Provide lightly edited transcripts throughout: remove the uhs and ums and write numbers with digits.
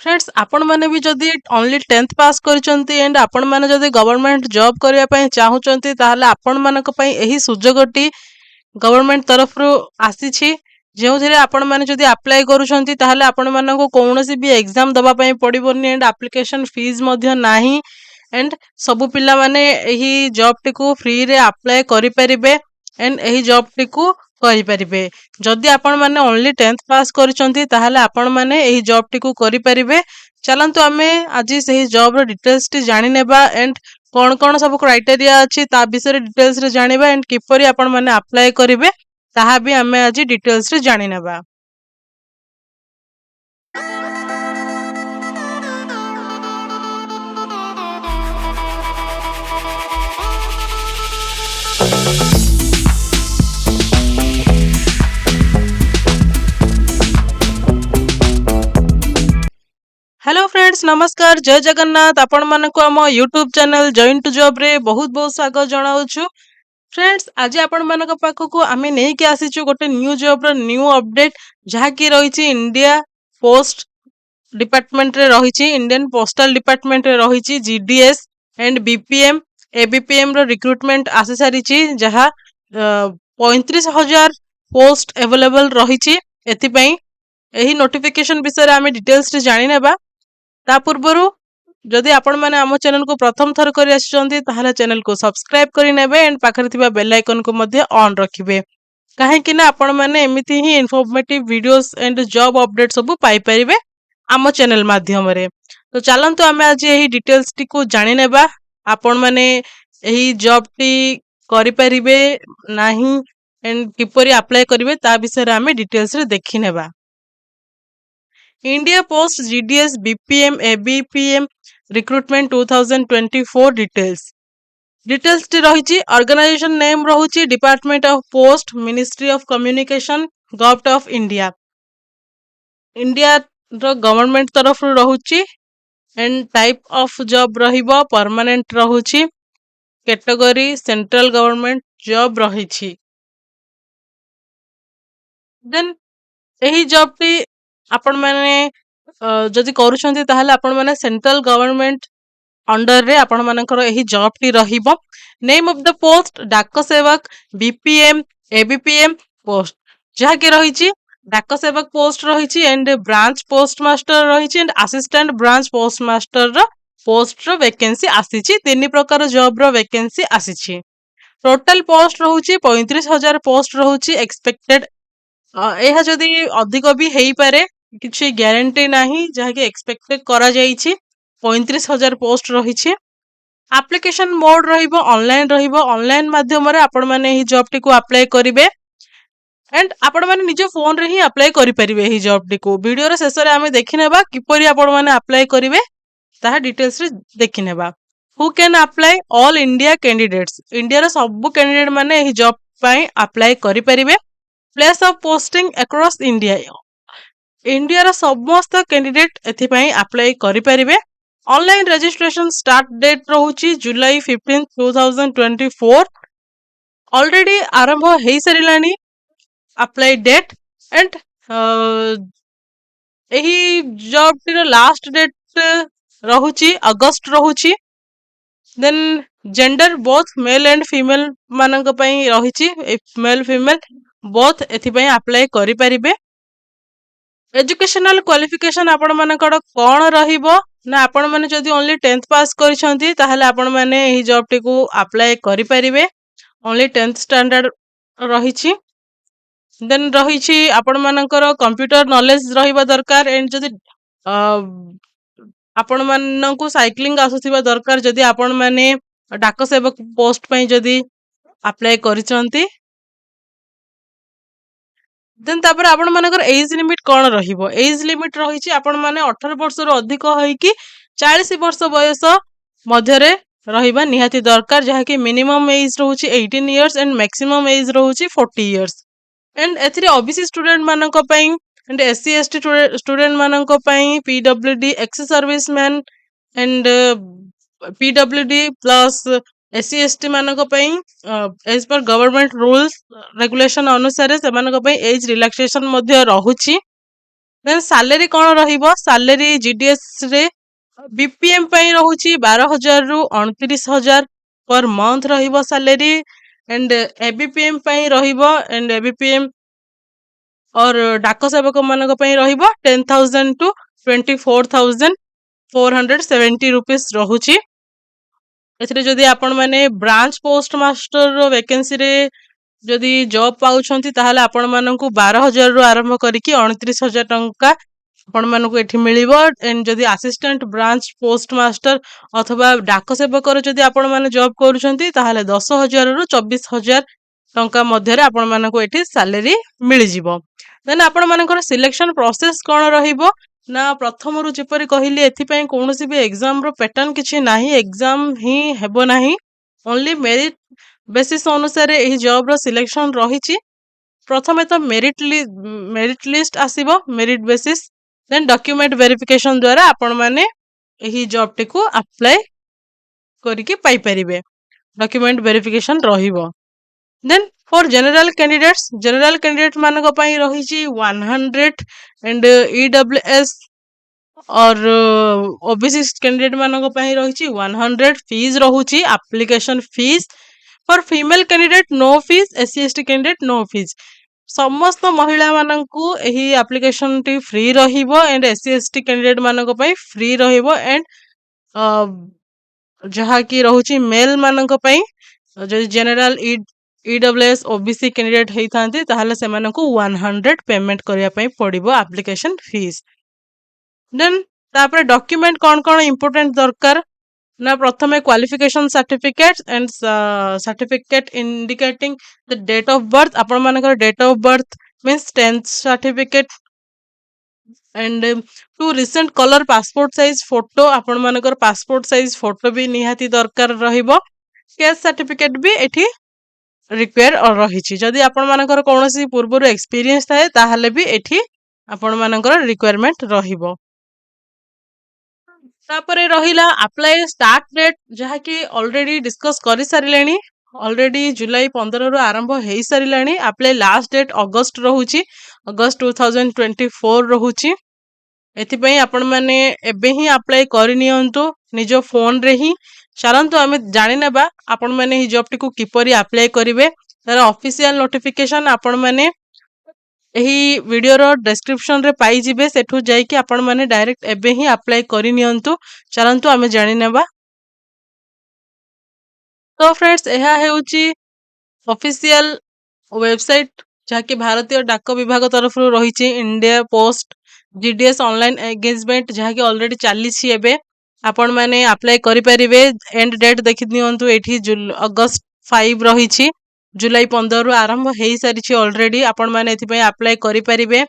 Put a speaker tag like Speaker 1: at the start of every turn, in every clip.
Speaker 1: Friends आपण माने भी जदि ओनली 10th पास करिसंती एंड आपण माने जदि गवर्नमेंट जॉब करिया पई चाहुचंती ताहले आपण मानक पई एही सुजोगटी गवर्नमेंट तरफ रु आसीछि जेउथिरे आपण माने जदि अप्लाई करूछंती ताहले आपण मानको कोनोसी भी एग्जाम दबा पई पडिबोनी एंड एप्लीकेशन फीस मध्य नाही एंड सब पिला माने एही जॉब टिकु फ्री रे अप्लाई करि परिबे एंड एही जॉब टिकु करि परिबे जदि आपण माने ओनली 10th पास करिसंती ताहले आपण माने एही जॉब टिकु करि परिबे चलंतु आमे आज सही जॉब रो डिटेल्स टी जानि नेबा एंड कौन कौन सब क्राइटेरिया अछि ता विषय रे डिटेल्स रे जानिबा एंड किपरि आपण माने अप्लाई करिवे ताहा भी आमे आज डिटेल्स रे जानि नेबा। हेलो फ्रेंड्स नमस्कार जय जगन्नाथ आपण मानको हम यूट्यूब चैनल जॉइन टू जॉब रे बहुत बहुत स्वागत जणाउछु। फ्रेंड्स आज आपण मानक पाखकु आमे नै के आसीछु गोटे न्यू जॉब रो न्यू अपडेट जहा की रहिछि इंडिया पोस्ट डिपार्टमेंट रे रहिछि इंडियन पोस्टल डिपार्टमेंट रे रहिछि जीडीएस एंड बीपीएम एबीपीएम रो रिक्रूटमेंट आसी सारिछि जहा 35,000 पोस्ट अवेलेबल रहिछि एथि पई एही नोटिफिकेशन विषय रे आमे डिटेल्स रे जानि नेबा। ता पूर्वरु जदि आपण माने आम चैनल को प्रथम थर करि आछिसंती ताहले चैनल को सब्सक्राइब करि नेबे एंड पाखरे थिबा बेल आइकन को मध्ये ऑन रखिबे काहे कि ना आपण माने एमिति ही informative videos and job update सब पाई परिबे आम चैनल माध्यम रे। तो चलंतु आमे आज एही डिटेल्स टी को जानि नेबा आपण माने एही जॉब टी करि परिबे नाही एंड किपरि अप्लाई करिवे ता विषय रे आमे डिटेल्स रे देखि नेबा। India post GDS BPM ABPM recruitment 2024 details टी रहिछि ऑर्गेनाइजेशन नेम रहुछि department of post ministry of communication government of India India रो गवर्नमेंट तरफ रु रहुछि एंड टाइप ऑफ जॉब रहिबो परमानेंट रहुछि कैटेगरी सेंट्रल गवर्नमेंट जॉब रहिछि। देन एही जॉब टी आपण माने जदि करूछंती ताहले आपण माने सेंट्रल गवर्नमेंट अंडर रे आपण मानकर एही जॉब टी रहिबो। नेम ऑफ द पोस्ट डाक सेवक बीपीएम एबीपीएम पोस्ट जहा के रहिछि डाक सेवक पोस्ट रहिछि एंड ब्रांच पोस्ट मास्टर रहिछि and assistant branch post master रो पोस्ट रो वैकेंसी आसीछि तीन प्रकार जॉब रो वैकेंसी आसीछि। टोटल पोस्ट रहुछि 35,000 पोस्ट रहुछि एक्सपेक्टेड एहा जदि अधिक भी हेई पारे किछि ग्यारंटी नाही जहा कि एक्सपेक्टेड करा जाईछि 35,000 पोस्ट रहिछि। एप्लीकेशन मोड रहिबो ऑनलाइन माध्यम रे आपण माने ही जॉब टी को अप्लाई करिवे एंड आपण माने निज फोन रे ही अप्लाई करि परिवे ही जॉब टी को वीडियो रे शेष रे आमे देखि नेबा किपरि आपण माने अप्लाई करिवे ताहा डिटेल्स रे देखि नेबा। Who can apply all India candidates India रे सब कैंडिडेट माने ही जॉब पई अप्लाई करि परिवे। Place of posting across India India रो समस्त कैंडिडेट एथि पई अप्लाई करि परिवे। ऑनलाइन रजिस्ट्रेशन स्टार्ट डेट रहुछि जुलाई 15 2024 ऑलरेडी आरंभ हेई सरिलानी अप्लाई डेट एंड एही जॉब टी लास्ट डेट रहुछि अगस्त रहुछि। Then gender both male and female मानक पई रहिछि मेल फीमेल बोथ एथि पई अप्लाई करि परिबे। एजुकेशनल क्वालिफिकेशन आपण मानकर कोन रहिबो ना आपण माने जदि ओनली 10th पास करिसंती ताहले आपण माने एही जॉब टी को अप्लाई करि परिबे ओनली 10th स्टैंडर्ड रहिछि। देन रहिछि आपण मानकर कंप्यूटर नॉलेज रहिबा दरकार एंड जदि आपण माननकु साइक्लिंग आसुथिबा दरकार जदि आपण माने डाक सेवक पोस्ट पई जदि अप्लाई करिसंती। देन तापर आपण मानकर एज लिमिट कोन रहिबो एज लिमिट रहिछि आपण माने 18 वर्ष रो अधिक होई कि 40 वर्ष बयस मध्य रे रहिबा निहाती दरकार जहा कि मिनिमम एज रहउछि 18 इयर्स एंड मैक्सिमम एज रहउछि 40 इयर्स एंड एथिरे ओबीसी स्टूडेंट मानक पई एंड एससी एसटी स्टूडेंट मानक पई PWD ex serviceman and PWD plus SC ST मानक पई as per government rules regulation अनुसार से मानक पई एज रिलैक्सेशन मध्य रहुछि। ଦେନ୍ ସାଲେରୀ କଣ ରହିବ? ସାଲେରୀ GDS ରେ BPM ପାଇଁ ରହୁଛି 12,000 ରୁ 29,000 per month ରହିବ ସାଲେରୀ। ଏଣ୍ଡ ABPM ପାଇଁ ରହିବ, ଏଣ୍ଡ ABPM और डाक सेवक ମାନଙ୍କ ପାଇଁ ରହିବ 10,000 to 24,470 rupees ରହୁଛି। ଏଥିରେ ଯଦି ଆପଣ ମାନେ ବ୍ରାଞ୍ଚ ପୋଷ୍ଟ ମାଷ୍ଟର ର ଭେକେନ୍ସି ରେ ଯଦି ଜବ୍ ପାଉଛନ୍ତି ତାହେଲେ ଆପଣ ମାନଙ୍କୁ 12,000 ରୁ ଆରମ୍ଭ କରିକି 29,000 ଟଙ୍କା ଆପଣ ମାନଙ୍କୁ ଏଠି ମିଳିବ। ଏଣ୍ଡ ଯଦି ଆସିଷ୍ଟାଣ୍ଟ ବ୍ରାଞ୍ଚ ପୋଷ୍ଟ ମାଷ୍ଟର ଅଥବା ଡାକ ସେବକର ଯଦି ଆପଣ ମାନେ ଜବ୍ କରୁଛନ୍ତି ତାହେଲେ 10,000 ରୁ 24,000 ଟଙ୍କା ମଧ୍ୟରେ ଆପଣ ମାନଙ୍କୁ ଏଠି ସାଲେରୀ ମିଳିଯିବ। ଦେନ୍ ଆପଣ ମାନଙ୍କର ସିଲେକ୍ସନ ପ୍ରୋସେସ କଣ ରହିବ ନା, ପ୍ରଥମରୁ ଯେପରି କହିଲି ଏଥିପାଇଁ କୌଣସି ବି ଏକ୍ସାମ ର ପ୍ୟାଟର୍ନ କିଛି ନାହିଁ, ଏକ୍ସାମ ହିଁ ହେବ ନାହିଁ, ଓନ୍ଲି ମେରିଟ ବେସିସ୍ ଅନୁସାରେ ଏହି ଜବ ର ସିଲେକ୍ସନ ରହିଛି। ପ୍ରଥମେ ତ ମେରିଟ ଲିଷ୍ଟ ଆସିବ, ମେରିଟ ବେସିସ୍, ଦେନ୍ ଡକ୍ୟୁମେଣ୍ଟ ଭେରିଫିକେସନ ଦ୍ୱାରା ଆପଣ ମାନେ ଏହି ଜବ ଟିକୁ ଆପ୍ଲାଏ କରିକି ପାଇପାରିବେ, ଡକ୍ୟୁମେଣ୍ଟ ଭେରିଫିକେସନ ରହିବ। ଦେନ୍ ଫର୍ ଜେନେରାଲ କ୍ୟାଣ୍ଡିଡେଟ୍ ମାନଙ୍କ ପାଇଁ ରହିଛି 100 एंड EWS और OBC कैंडिडेट ମାନଙ୍କ ପାଇଁ ରହିଛି 100 फीस ରହୁଛି application fees. For female candidate no fees, SC ST candidate no fees. ସମସ୍ତ ମହିଳା ମାନଙ୍କୁ ଏହି ଆପ୍ଲିକେସନ ଟି ଫ୍ରି ରହିବ, ଏଣ୍ଡ SC ST କ୍ୟାଣ୍ଡିଡେଟ୍ ମାନଙ୍କ ପାଇଁ ଫ୍ରି ରହିବ। ଏଣ୍ଡ ଯାହାକି ରହୁଛି ମେଲ ମାନଙ୍କ ପାଇଁ ଯଦି ଜେନେରାଲ EWS OBC କ୍ୟାଣ୍ଡିଡେଟ୍ ହେଇଥାନ୍ତି ତାହେଲେ ସେମାନଙ୍କୁ 100 पेमेंट କରିବା ପାଇଁ ପଡିବ ଆପ୍ଲିକେସନ ଫିସ୍। ଦେନ୍ ତାପରେ ଡକ୍ୟୁମେଣ୍ଟ କଣ କଣ ଇମ୍ପୋର୍ଟାଣ୍ଟ ଦରକାର ନା, ପ୍ରଥମେ qualification certificate and certificate indicating the date of birth, ଆପଣ ମାନଙ୍କର date of birth means 10th certificate. And two recent colour passport size photo, आपण मानकर पासपोर्ट साइज फोटो भी निहाती दरकार रहिबो। केस सर्टिफिकेट भी एठी रिक्वायर रही, जदि आपण मानकर कौनसी पूर्वर एक्सपीरियंस थाए ताहले भी एठी आपण मानकर रिक्वायरमेंट रहिबो। तापरे रहिला अप्लाई स्टार्ट डेट, जहा कि ऑलरेडी डिस्कस करि सारिलेनी। ऑलरेडी जुलाई 15 रु आरंभ हेई सारिलानी। अप्लाई लास्ट डेट अगस्त रहुची, अगस्त 2024 रहुची। एथिपई आपण माने एबे ही अप्लाई करि नियंतु निजो फोन रे ही। चलंतु आमे जानि नेबा आपण माने ही जॉब टिकु किपरि अप्लाई करिवे। तार ऑफिशियल नोटिफिकेशन आपण माने एही वीडियो रो डिस्क्रिप्शन रे पाई जिबे, सेठु जाई कि आपण माने डायरेक्ट एबे ही अप्लाई करि नियंतु। चलंतु आमे जानि नेबा। तो फ्रेंड्स, एहा हेउची ऑफिशियल वेबसाइट जहाँकि भारतीय डाक विभाग तरफ रही, India post GDS online engagement जहाँकि ऑलरेडी चली एबे आपण माने अप्लाई करि परिबे। एंड डेट देखि नियंतु एठी अगस्त 5 रही, जुलाई 15 रु आरंभ हेई सारी ऑलरेडी। आपण माने एथि पई अप्लाई करि परिबे।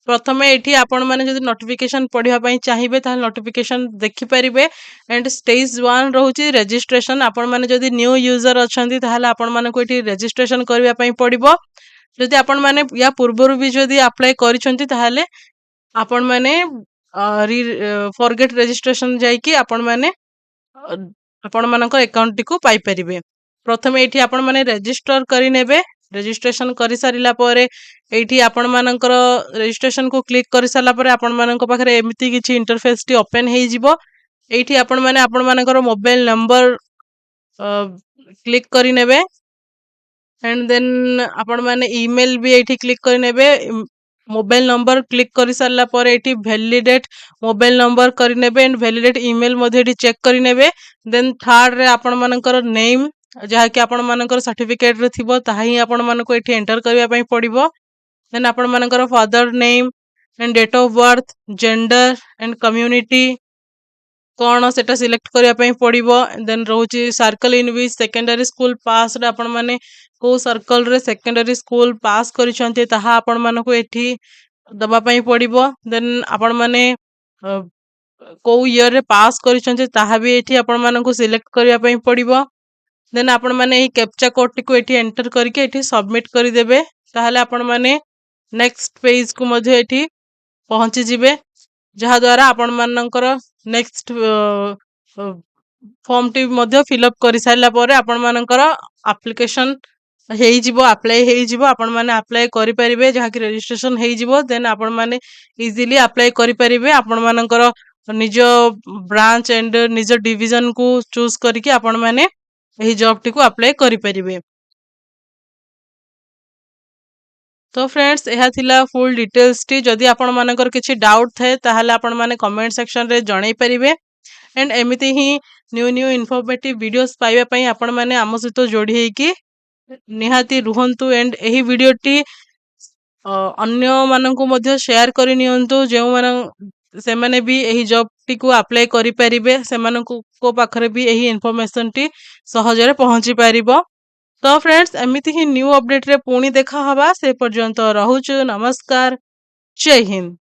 Speaker 1: प्रथमे एठी आपण माने जदि नोटिफिकेशन पढिबा पई चाहिबे ताहा नोटिफिकेशन देखि परिबे। एंड स्टेज 1 रहउची रजिस्ट्रेशन, आपण माने जदि न्यू यूजर अछंती ताहाले आपण माने को एठी रजिस्ट्रेशन करिवा पई पडिबो। जदि आपण माने या पूर्वरु भी जदि अप्लाई करिसंती ताहाले आपण माने फॉरगेट रजिस्ट्रेशन जाई कि आपण माने आपण मानकर अकाउंट टिको पाई परिबे। प्रथमे एठी आपण माने रजिस्टर करि नेबे। रजिस्ट्रेशन करि सारिला परे एठी आपण मानकर रजिस्ट्रेशन को क्लिक करि सारला परे आपण मानक पाखरे एमिति किछि इंटरफेस टी ओपन हेई जिवो। एठी आपण मानकर मोबाइल नंबर क्लिक करि नेबे। एंड देन आपण माने ईमेल भी एठी क्लिक करि नेबे। मोबाइल नंबर क्लिक करि सारला परे एठी वैलिडेट मोबाइल नंबर करि नेबे एंड वैलिडेट ईमेल मध्ये एठी चेक करि नेबे। देन थर्ड रे आपण मानकर नेम जहा कि आपण मानकर सर्टिफिकेट रे थिबो ताहा ही आपण मानको एठी एंटर करिया पई पडिबो। देन आपण मानकर father name and date of birth, gender and community कौन सेटा सिलेक्ट करिया पई पडिबो। देन रहउची circle in which secondary school pass रे आपण माने को सर्कल रे सेकेंडरी स्कूल पास करिसंती ताहा आपण मानको एठी दबा पई पडिबो। देन आपण माने को ईयर रे पास करिसंती ताहा भी एठी आपण मानको सिलेक्ट करिया पई पडिबो। देन आपण माने एही कैप्चा कोड टिको एठी एंटर करके एठी सबमिट करि देबे, ताहाले आपण माने नेक्स्ट पेज को मध्ये एठी पहुंची जिबे, जहा द्वारा आपण मानकर नेक्स्ट फॉर्म टी मध्ये फिल अप करि सारला परे आपण मानकर एप्लीकेशन ହେଇଯିବ, ଆପ୍ଲାଏ ହେଇଯିବ, ଆପଣମାନେ ଆପ୍ଲାଏ କରିପାରିବେ, ଯାହାକି ରେଜିଷ୍ଟ୍ରେସନ ହେଇଯିବ। ଦେନ୍ ଆପଣମାନେ ଇଜିଲି ଆପ୍ଲାଏ କରିପାରିବେ ଆପଣମାନଙ୍କର ନିଜ ବ୍ରାଞ୍ଚ ଏଣ୍ଡ ନିଜ ଡିଭିଜନକୁ ଚୁଜ୍ କରିକି ଆପଣମାନେ ଏହି ଜବଟିକୁ ଆପ୍ଲାଏ କରିପାରିବେ। ତ ଫ୍ରେଣ୍ଡସ୍, ଏହା ଥିଲା ଫୁଲ୍ ଡିଟେଲ୍ସଟି। ଯଦି ଆପଣମାନଙ୍କର କିଛି ଡାଉଟ୍ ଥାଏ ତାହେଲେ ଆପଣମାନେ କମେଣ୍ଟ ସେକ୍ସନରେ ଜଣେଇ ପାରିବେ। ଏଣ୍ଡ ଏମିତି ହିଁ ନ୍ୟୁ ଇନଫର୍ମେଟିଭ ଭିଡ଼ିଓସ୍ ପାଇବା ପାଇଁ ଆପଣମାନେ ଆମ ସହିତ ଯୋଡ଼ି ହେଇକି ନିହାତି ରୁହନ୍ତୁ। ଏଣ୍ଡ ଏହି ଭିଡ଼ିଓଟି ଅନ୍ୟମାନଙ୍କୁ ମଧ୍ୟ ସେୟାର କରି ନିଅନ୍ତୁ, ଯେଉଁମାନ ସେମାନେ ବି ଏହି ଜବଟିକୁ ଆପ୍ଲାଏ କରିପାରିବେ, ସେମାନଙ୍କ ପାଖରେ ବି ଏହି ଇନଫର୍ମେସନଟି ସହଜରେ ପହଞ୍ଚି ପାରିବ। ତ ଫ୍ରେଣ୍ଡସ୍, ଏମିତି ହିଁ ନ୍ୟୁ ଅପଡେଟରେ ପୁଣି ଦେଖା ହବା। ସେ ପର୍ଯ୍ୟନ୍ତ ରହୁଛୁ। ନମସ୍କାର। ଜୟ ହିନ୍ଦ।